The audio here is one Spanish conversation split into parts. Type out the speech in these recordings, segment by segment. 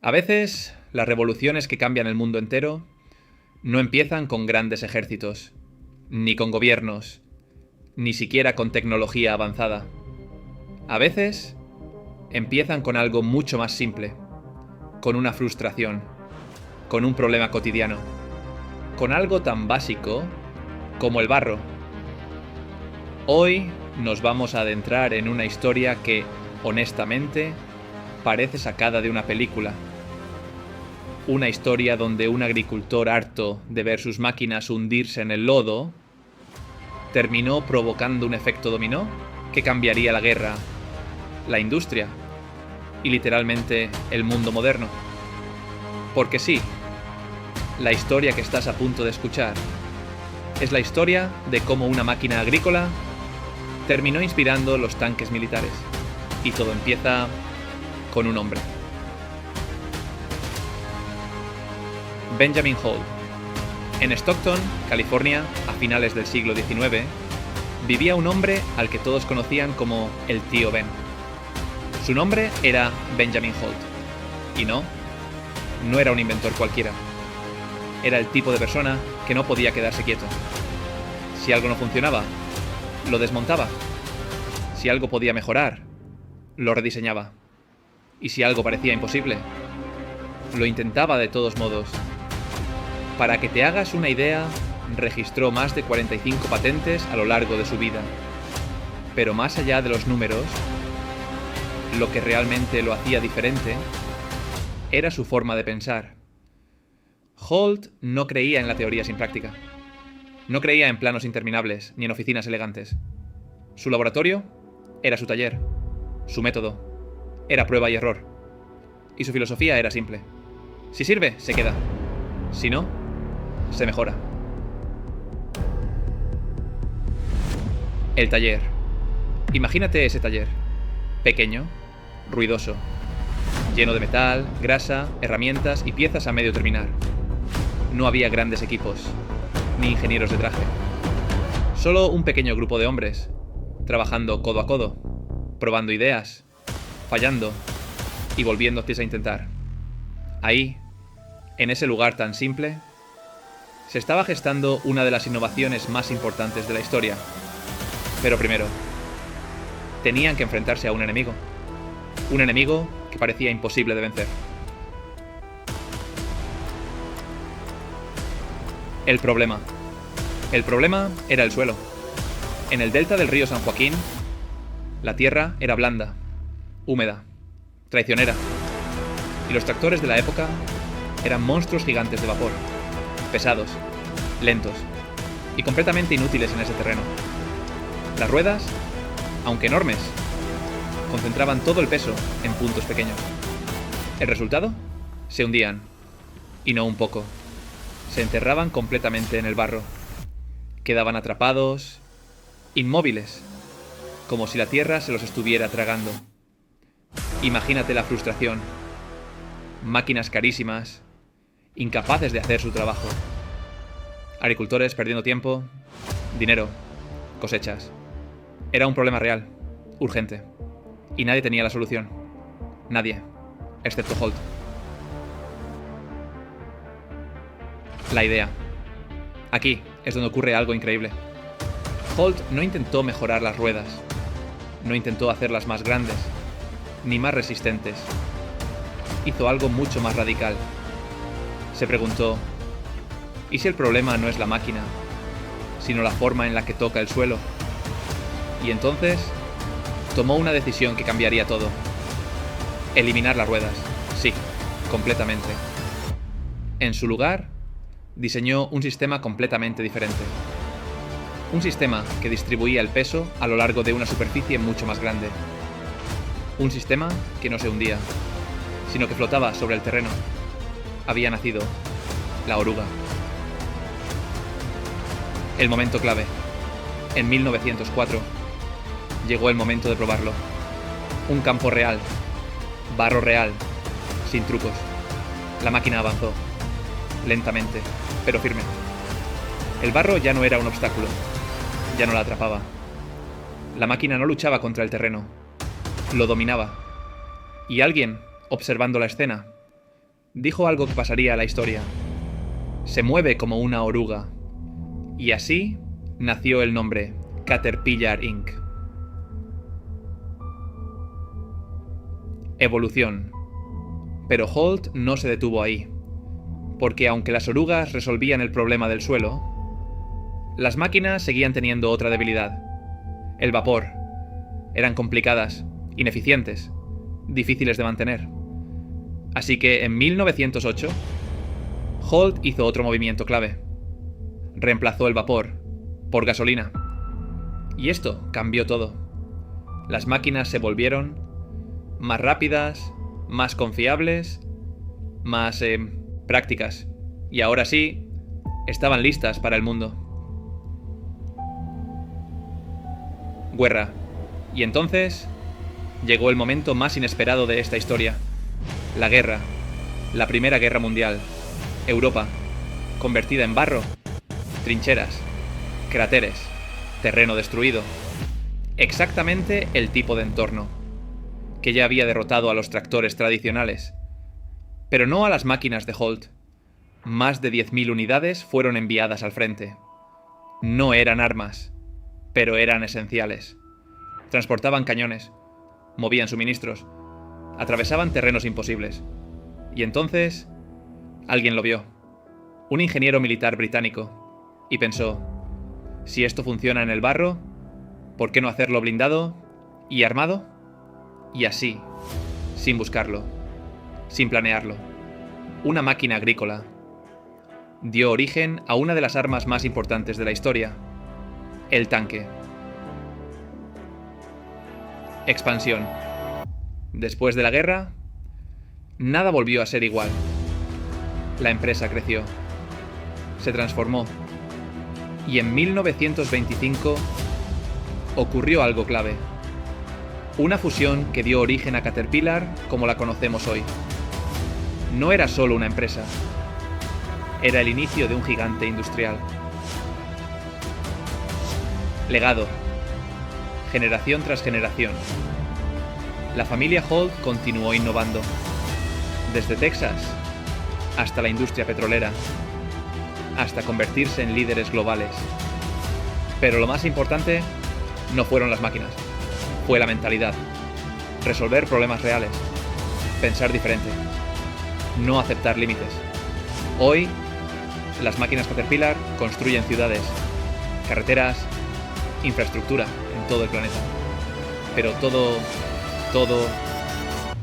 A veces, las revoluciones que cambian el mundo entero no empiezan con grandes ejércitos, ni con gobiernos, ni siquiera con tecnología avanzada. A veces, empiezan con algo mucho más simple, con una frustración, con un problema cotidiano, con algo tan básico como el barro. Hoy nos vamos a adentrar en una historia que, honestamente, parece sacada de una película. Una historia donde un agricultor harto de ver sus máquinas hundirse en el lodo terminó provocando un efecto dominó que cambiaría la guerra, la industria y literalmente el mundo moderno. Porque sí, la historia que estás a punto de escuchar es la historia de cómo una máquina agrícola terminó inspirando los tanques militares. Y todo empieza con un hombre. Benjamin Holt. En Stockton, California, a finales del siglo XIX, vivía un hombre al que todos conocían como el tío Ben. Su nombre era Benjamin Holt. Y no era un inventor cualquiera. Era el tipo de persona que no podía quedarse quieto. Si algo no funcionaba, lo desmontaba. Si algo podía mejorar, lo rediseñaba. Y si algo parecía imposible, lo intentaba de todos modos. Para que te hagas una idea, registró más de 45 patentes a lo largo de su vida. Pero más allá de los números, lo que realmente lo hacía diferente era su forma de pensar. Holt no creía en la teoría sin práctica. No creía en planos interminables ni en oficinas elegantes. Su laboratorio era su taller. Su método era prueba y error. Y su filosofía era simple. Si sirve, se queda. Si no, se mejora. El taller. Imagínate ese taller. Pequeño, ruidoso, lleno de metal, grasa, herramientas y piezas a medio terminar. No había grandes equipos, ni ingenieros de traje. Solo un pequeño grupo de hombres, trabajando codo a codo, probando ideas, fallando y volviéndose a intentar. Ahí, en ese lugar tan simple, se estaba gestando una de las innovaciones más importantes de la historia. Pero primero, tenían que enfrentarse a un enemigo. Un enemigo que parecía imposible de vencer. El problema. El problema era el suelo. En el delta del río San Joaquín, la tierra era blanda, húmeda, traicionera. Y los tractores de la época eran monstruos gigantes de vapor, pesados, lentos y completamente inútiles en ese terreno. Las ruedas, aunque enormes, concentraban todo el peso en puntos pequeños. ¿El resultado? Se hundían. Y no un poco. Se enterraban completamente en el barro. Quedaban atrapados, inmóviles, como si la tierra se los estuviera tragando. Imagínate la frustración. Máquinas carísimas, incapaces de hacer su trabajo. Agricultores perdiendo tiempo, dinero, cosechas. Era un problema real, urgente. Y nadie tenía la solución. Nadie, excepto Holt. La idea. Aquí es donde ocurre algo increíble. Holt no intentó mejorar las ruedas. No intentó hacerlas más grandes, ni más resistentes. Hizo algo mucho más radical. Se preguntó, ¿y si el problema no es la máquina, sino la forma en la que toca el suelo? Y entonces tomó una decisión que cambiaría todo. Eliminar las ruedas. Sí, completamente. En su lugar, diseñó un sistema completamente diferente. Un sistema que distribuía el peso a lo largo de una superficie mucho más grande. Un sistema que no se hundía, sino que flotaba sobre el terreno. Había nacido la oruga. El momento clave. En 1904. Llegó el momento de probarlo. Un campo real. Barro real. Sin trucos. La máquina avanzó. Lentamente, pero firme. El barro ya no era un obstáculo. Ya no la atrapaba. La máquina no luchaba contra el terreno. Lo dominaba. Y alguien, observando la escena, dijo algo que pasaría a la historia. Se mueve como una oruga. Y así nació el nombre Caterpillar Inc. Evolución. Pero Holt no se detuvo ahí, porque aunque las orugas resolvían el problema del suelo, las máquinas seguían teniendo otra debilidad: el vapor. Eran complicadas, ineficientes, difíciles de mantener. Así que en 1908, Holt hizo otro movimiento clave. Reemplazó el vapor por gasolina. Y esto cambió todo. Las máquinas se volvieron más rápidas, más confiables, más prácticas. Y ahora sí, estaban listas para el mundo. Guerra. Y entonces llegó el momento más inesperado de esta historia. La guerra. La Primera Guerra Mundial. Europa, convertida en barro, trincheras, cráteres, terreno destruido. Exactamente el tipo de entorno que ya había derrotado a los tractores tradicionales. Pero no a las máquinas de Holt. Más de 10.000 unidades fueron enviadas al frente. No eran armas, pero eran esenciales. Transportaban cañones, movían suministros, atravesaban terrenos imposibles. Y entonces, alguien lo vio. Un ingeniero militar británico. Y pensó, si esto funciona en el barro, ¿por qué no hacerlo blindado y armado? Y así, sin buscarlo, sin planearlo, una máquina agrícola dio origen a una de las armas más importantes de la historia: el tanque. Expansión. Después de la guerra, nada volvió a ser igual. La empresa creció, se transformó, y en 1925 ocurrió algo clave. Una fusión que dio origen a Caterpillar como la conocemos hoy. No era solo una empresa, era el inicio de un gigante industrial. Legado. Generación tras generación. La familia Holt continuó innovando, desde Texas hasta la industria petrolera, hasta convertirse en líderes globales. Pero lo más importante no fueron las máquinas, fue la mentalidad. Resolver problemas reales, pensar diferente, no aceptar límites. Hoy, las máquinas Caterpillar construyen ciudades, carreteras, infraestructura en todo el planeta. Pero todo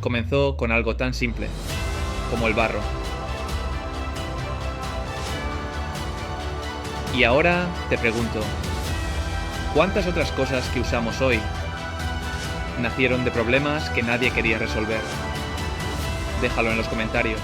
comenzó con algo tan simple como el barro. Y ahora te pregunto, ¿cuántas otras cosas que usamos hoy nacieron de problemas que nadie quería resolver? Déjalo en los comentarios.